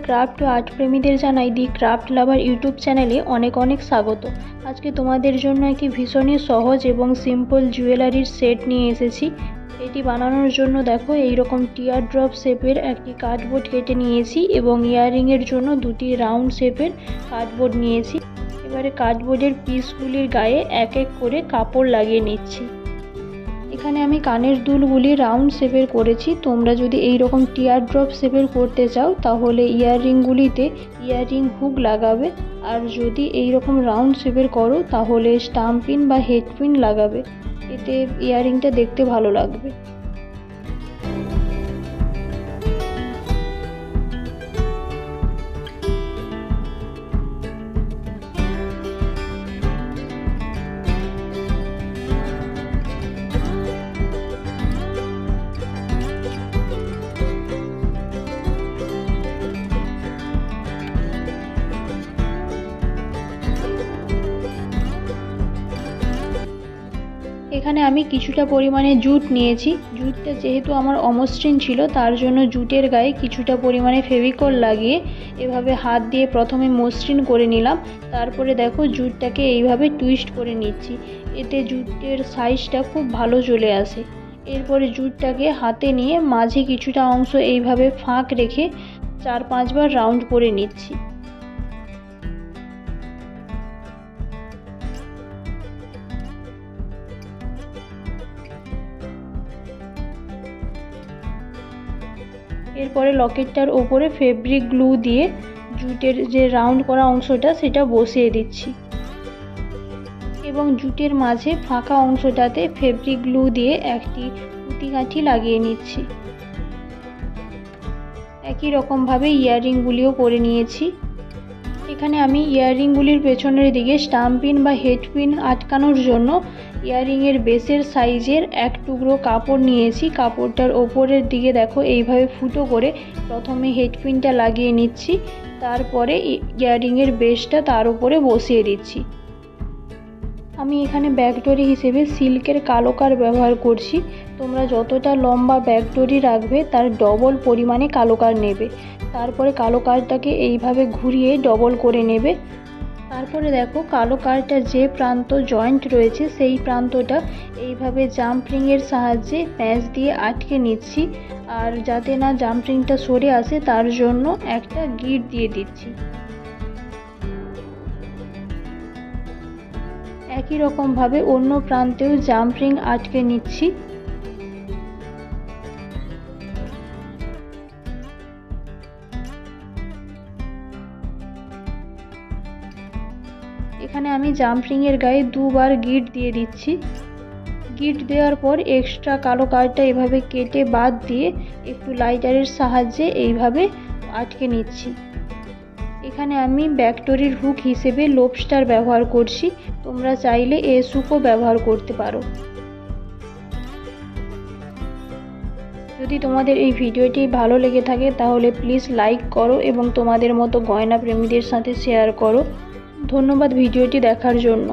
Craft ও art প্রেমীদের জানাই দি craft লাভার YouTube চ্যানেলে অনেক অনেক স্বাগত। আজকে তোমাদের জন্য একটি ভীষণই সহজ এবং সিম্পল জুয়েলারির সেট নিয়ে এসেছি। এটি বানানোর জন্য দেখো এইরকম টিয়ার ড্রপ শেপের একটি কার্ডবোর্ড কেটে নিয়েছি এবং ইয়াররিংয়ের জন্য দুটি রাউন্ড শেপের কার্ডবোর্ড নিয়েছি। এবারে কার্ডবোর্ডের পিসগুলির গায়ে এক এক করে কাপড় লাগিয়ে নিচ্ছি। এখানে আমি কানের দুলগুলি রাউন্ড শেপের করেছি। তোমরা যদি এই রকম টিয়ার ড্রপ শেপের করতে চাও তাহলে ইয়াররিংগুলিতে ইয়াররিং হুক লাগাবে, আর যদি এই রকম রাউন্ড শেপের করো তাহলে স্টাম্প পিন বা হেড পিন লাগাবে, এতে ইয়াররিংটা দেখতে ভালো লাগবে। এখানে আমি কিছুটা পরিমাণে জুট নিয়েছি। জুটটা যেহেতু আমার অমসৃণ ছিল তার জন্য জুটের গায়ে কিছুটা পরিমাণে ফেভিকল লাগিয়ে এভাবে হাত দিয়ে প্রথমে মসৃণ করে নিলাম। তারপরে দেখো জুটটাকে এইভাবে টুইস্ট করে নিচ্ছি, এতে জুটের সাইজটা খুব ভালো চলে আসে। এরপরে জুটটাকে হাতে নিয়ে মাঝে কিছুটা অংশ এইভাবে ফাঁক রেখে 4-5 বার রাউন্ড করে নিচ্ছি। এরপরে লকেটটার ওপরে ফেব্রিক গ্লু দিয়ে জুটের যে রাউন্ড করা অংশটা সেটা বসিয়ে দিচ্ছি এবং জুটের মাঝে ফাঁকা অংশটাতে ফেব্রিক গ্লু দিয়ে একটি পুঁতি কাঠি লাগিয়ে নিচ্ছি। একই রকমভাবে ইয়াররিংগুলিও করে নিয়েছি। এখানে আমি ইয়াররিংগুলির পেছনের দিকে স্টাম্প পিন বা হেড পিন আটকানোর জন্য ইয়াররিংয়ের বেসের সাইজের এক টুকরো কাপড় নিয়েছি। কাপড়টার ওপরের দিকে দেখো এইভাবে ফুটো করে প্রথমে হেড পিনটা লাগিয়ে নিচ্ছি, তারপরে ইয়াররিংয়ের বেসটা তার উপরে বসিয়ে দিচ্ছি। আমি এখানে ব্যাকডরি হিসেবে সিল্কের কালোকার ব্যবহার করছি। তোমরা যতটা লম্বা ব্যাকডরি রাখবে তার ডবল পরিমাণে কালোকার নেবে। তারপরে কালোকারটাকে এইভাবে ঘুরিয়ে ডবল করে নেবে। তারপরে দেখো কালোকারটা যে প্রান্ত জয়েন্ট রয়েছে সেই প্রান্তটা এইভাবে জাম্পরিংয়ের সাহায্যে প্যাঁচ দিয়ে আটকে নিচ্ছি, আর যাতে না জাম্পরিংটা সরে আসে তার জন্য একটা গিট দিয়ে দিচ্ছি। একই রকমভাবে অন্য প্রান্তেও জাম্পরিং আটকে নিচ্ছি। এখানে আমি জাম্পরিংয়ের গায়ে 2 বার গিট দিয়ে দিচ্ছি। গিট দেওয়ার পর এক্সট্রা কালো কার্ডটা এভাবে কেটে বাদ দিয়ে একটু লাইটারের সাহায্যে এইভাবে আটকে নিচ্ছি। এখানে আমি ব্যাকডরির হুক হিসেবে লোবস্টার ব্যবহার করছি। তোমরা চাইলে এস হুকও ব্যবহার করতে পারো। যদি তোমাদের এই ভিডিওটি ভালো লেগে থাকে তাহলে প্লিজ লাইক করো এবং তোমাদের মতো গয়না প্রেমীদের সাথে শেয়ার করো। ধন্যবাদ ভিডিওটি দেখার জন্য।